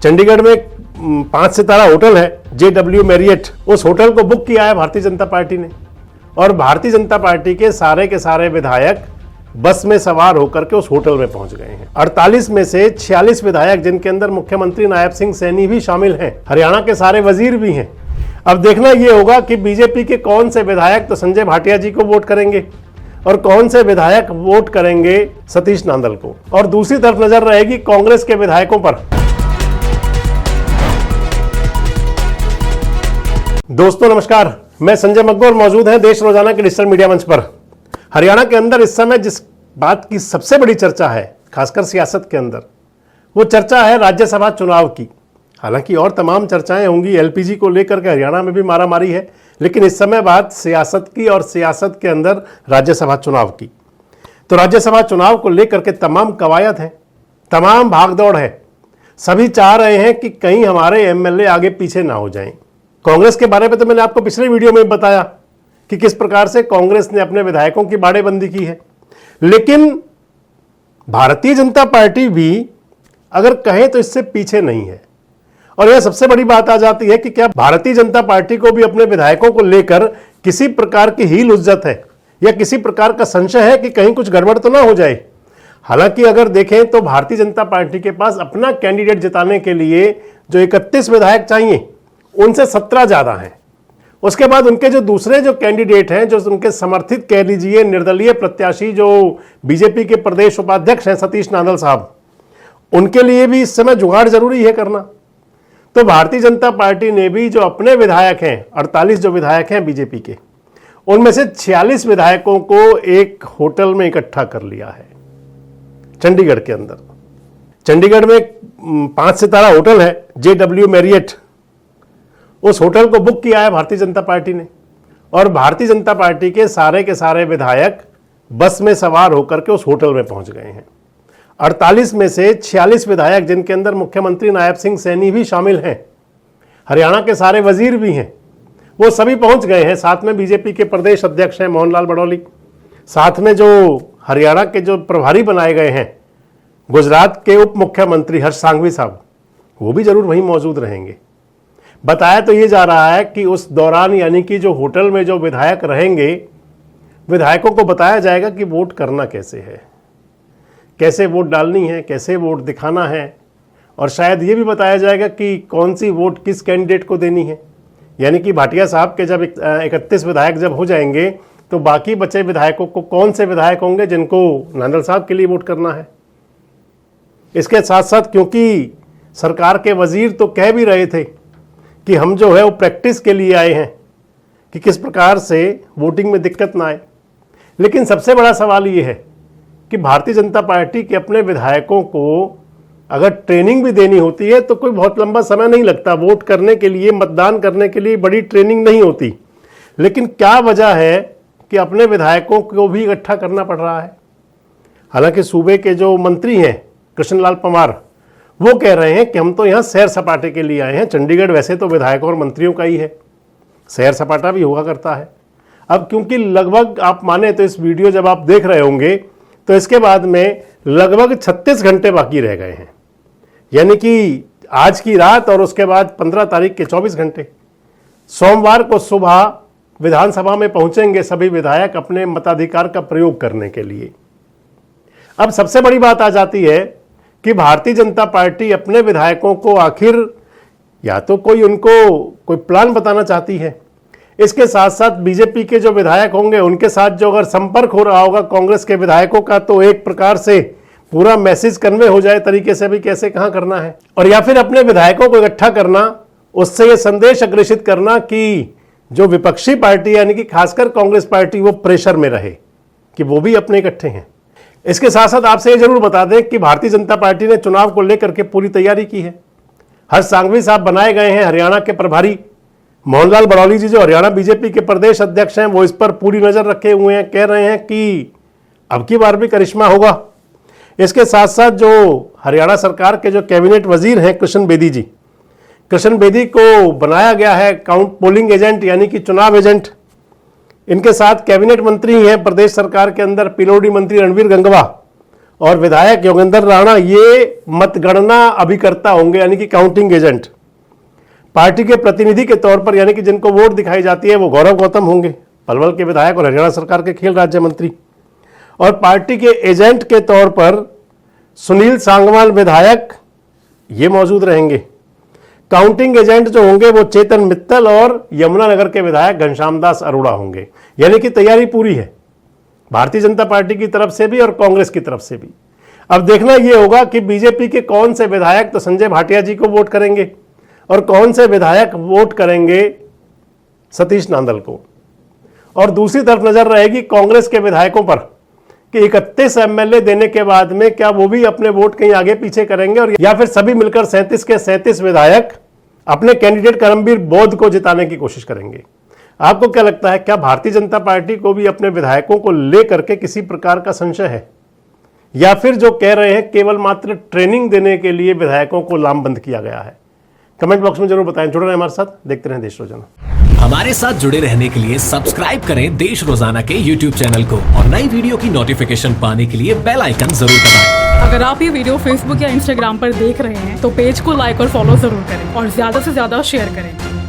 चंडीगढ़ में 5 सितारा होटल है JW Marriott, उस होटल को बुक किया है भारतीय जनता पार्टी ने और भारतीय जनता पार्टी के सारे विधायक बस में सवार होकर के उस होटल में पहुंच गए हैं। 48 में से 46 विधायक, जिनके अंदर मुख्यमंत्री नायब सिंह सैनी भी शामिल हैं, हरियाणा के सारे वजीर भी हैं। अब देखना यह होगा कि बीजेपी के कौन से विधायक तो संजय भाटिया जी को वोट करेंगे और कौन से विधायक वोट करेंगे सतीश नांदल को, और दूसरी तरफ नजर रहेगी कांग्रेस के विधायकों पर। दोस्तों नमस्कार, मैं संजय मग्गो और मौजूद हैं देश रोजाना के डिजिटल मीडिया मंच पर। हरियाणा के अंदर इस समय जिस बात की सबसे बड़ी चर्चा है, खासकर सियासत के अंदर, वो चर्चा है राज्यसभा चुनाव की। हालांकि और तमाम चर्चाएं होंगी, LPG को लेकर के हरियाणा में भी मारामारी है, लेकिन इस समय बात सियासत की और सियासत के अंदर राज्यसभा चुनाव की। तो राज्यसभा चुनाव को लेकर के तमाम कवायद है, तमाम भागदौड़ है। सभी चाह रहे हैं कि कहीं हमारे MLA आगे पीछे ना हो जाएं। कांग्रेस के बारे में तो मैंने आपको पिछले वीडियो में बताया कि किस प्रकार से कांग्रेस ने अपने विधायकों की बाड़ेबंदी की है, लेकिन भारतीय जनता पार्टी भी अगर कहें तो इससे पीछे नहीं है। और यह सबसे बड़ी बात आ जाती है कि क्या भारतीय जनता पार्टी को भी अपने विधायकों को लेकर किसी प्रकार की हील उज्जत है या किसी प्रकार का संशय है कि कहीं कुछ गड़बड़ तो ना हो जाए। हालांकि अगर देखें तो भारतीय जनता पार्टी के पास अपना कैंडिडेट जिताने के लिए जो 31 विधायक चाहिए, उनसे 17 ज्यादा हैं। उसके बाद उनके जो दूसरे जो कैंडिडेट हैं, जो उनके समर्थित कह लीजिए निर्दलीय प्रत्याशी जो बीजेपी के प्रदेश उपाध्यक्ष हैं सतीश नांदल साहब, उनके लिए भी इस समय जुगाड़ जरूरी है करना। तो भारतीय जनता पार्टी ने भी जो अपने विधायक हैं, 48 जो विधायक हैं बीजेपी के, उनमें से 46 विधायकों को एक होटल में इकट्ठा कर लिया है चंडीगढ़ के अंदर। चंडीगढ़ में 5 सितारा होटल है JW मैरियट, उस होटल को बुक किया है भारतीय जनता पार्टी ने और भारतीय जनता पार्टी के सारे विधायक बस में सवार होकर के उस होटल में पहुंच गए हैं। 48 में से 46 विधायक, जिनके अंदर मुख्यमंत्री नायब सिंह सैनी भी शामिल हैं, हरियाणा के सारे वजीर भी हैं, वो सभी पहुंच गए हैं। साथ में बीजेपी के प्रदेश अध्यक्ष हैं मोहनलाल बड़ौली, साथ में जो हरियाणा के जो प्रभारी बनाए गए हैं गुजरात के उप मुख्यमंत्री हर्ष सांघवी साहब, वो भी जरूर वहीं मौजूद रहेंगे। बताया तो ये जा रहा है कि उस दौरान, यानी कि जो होटल में जो विधायक रहेंगे, विधायकों को बताया जाएगा कि वोट करना कैसे है, कैसे वोट डालनी है, कैसे वोट दिखाना है, और शायद ये भी बताया जाएगा कि कौन सी वोट किस कैंडिडेट को देनी है। यानी कि भाटिया साहब के जब 31 विधायक जब हो जाएंगे तो बाकी बचे विधायकों को कौन से विधायक होंगे जिनको नांदल साहब के लिए वोट करना है। इसके साथ साथ क्योंकि सरकार के वजीर तो कह भी रहे थे कि हम जो है वो प्रैक्टिस के लिए आए हैं कि किस प्रकार से वोटिंग में दिक्कत ना आए, लेकिन सबसे बड़ा सवाल ये है कि भारतीय जनता पार्टी के अपने विधायकों को अगर ट्रेनिंग भी देनी होती है तो कोई बहुत लंबा समय नहीं लगता। वोट करने के लिए, मतदान करने के लिए बड़ी ट्रेनिंग नहीं होती, लेकिन क्या वजह है कि अपने विधायकों को भी इकट्ठा करना पड़ रहा है। हालांकि सूबे के जो मंत्री हैं कृष्णलाल पंवार, वो कह रहे हैं कि हम तो यहाँ सैर सपाटे के लिए आए हैं। चंडीगढ़ वैसे तो विधायकों और मंत्रियों का ही है, सैर सपाटा भी हुआ करता है। अब क्योंकि लगभग आप माने तो इस वीडियो जब आप देख रहे होंगे तो इसके बाद में लगभग 36 घंटे बाकी रह गए हैं, यानी कि आज की रात और उसके बाद 15 तारीख के 24 घंटे। सोमवार को सुबह विधानसभा में पहुंचेंगे सभी विधायक अपने मताधिकार का प्रयोग करने के लिए। अब सबसे बड़ी बात आ जाती है कि भारतीय जनता पार्टी अपने विधायकों को आखिर या तो कोई उनको कोई प्लान बताना चाहती है, इसके साथ साथ बीजेपी के जो विधायक होंगे उनके साथ जो अगर संपर्क हो रहा होगा कांग्रेस के विधायकों का, तो एक प्रकार से पूरा मैसेज कन्वे हो जाए तरीके से भी कैसे कहां करना है, और या फिर अपने विधायकों को इकट्ठा करना, उससे यह संदेश अग्रेषित करना कि जो विपक्षी पार्टी यानी कि खासकर कांग्रेस पार्टी वो प्रेशर में रहे कि वो भी अपने इकट्ठे हैं। इसके साथ साथ आपसे ये जरूर बता दें कि भारतीय जनता पार्टी ने चुनाव को लेकर के पूरी तैयारी की है। हर्ष सांघवी साहब बनाए गए हैं हरियाणा के प्रभारी। मोहनलाल बड़ौली जी जो हरियाणा बीजेपी के प्रदेश अध्यक्ष हैं, वो इस पर पूरी नजर रखे हुए हैं, कह रहे हैं कि अब की बार भी करिश्मा होगा। इसके साथ साथ जो हरियाणा सरकार के जो कैबिनेट वजीर हैं कृष्ण बेदी जी, कृष्ण बेदी को बनाया गया है काउंट पोलिंग एजेंट यानी कि चुनाव एजेंट। इनके साथ कैबिनेट मंत्री हैं प्रदेश सरकार के अंदर पीलोडी मंत्री रणवीर गंगवा, और विधायक योगेंद्र राणा ये मतगणना अभिकर्ता होंगे, यानी कि काउंटिंग एजेंट। पार्टी के प्रतिनिधि के तौर पर, यानी कि जिनको वोट दिखाई जाती है, वो गौरव गौतम होंगे, पलवल के विधायक और हरियाणा सरकार के खेल राज्य मंत्री। और पार्टी के एजेंट के तौर पर सुनील सांगवान विधायक ये मौजूद रहेंगे। काउंटिंग एजेंट जो होंगे वो चेतन मित्तल और यमुनानगर के विधायक घनश्याम दास अरोड़ा होंगे। यानी कि तैयारी पूरी है भारतीय जनता पार्टी की तरफ से भी और कांग्रेस की तरफ से भी। अब देखना यह होगा कि बीजेपी के कौन से विधायक तो संजय भाटिया जी को वोट करेंगे और कौन से विधायक वोट करेंगे सतीश नांदल को। और दूसरी तरफ नजर रहेगी कांग्रेस के विधायकों पर कि 31 एमएलए देने के बाद में क्या वो भी अपने वोट कहीं आगे पीछे करेंगे, और या फिर सभी मिलकर 37 के 37 विधायक अपने कैंडिडेट करमबीर बोध को जिताने की कोशिश करेंगे। आपको क्या लगता है, क्या भारतीय जनता पार्टी को भी अपने विधायकों को लेकर के किसी प्रकार का संशय है, या फिर जो कह रहे हैं केवल मात्र ट्रेनिंग देने के लिए विधायकों को लामबंद किया गया है? कमेंट बॉक्स में जरूर बताएं। जुड़े रहें हमारे साथ, देखते रहें देश रोजाना। हमारे साथ जुड़े रहने के लिए सब्सक्राइब करें देश रोजाना के YouTube चैनल को और नई वीडियो की नोटिफिकेशन पाने के लिए बेल आइकन जरूर दबाएं। अगर आप ये वीडियो Facebook या Instagram पर देख रहे हैं तो पेज को लाइक और फॉलो जरूर करें और ज्यादा से ज्यादा शेयर करें।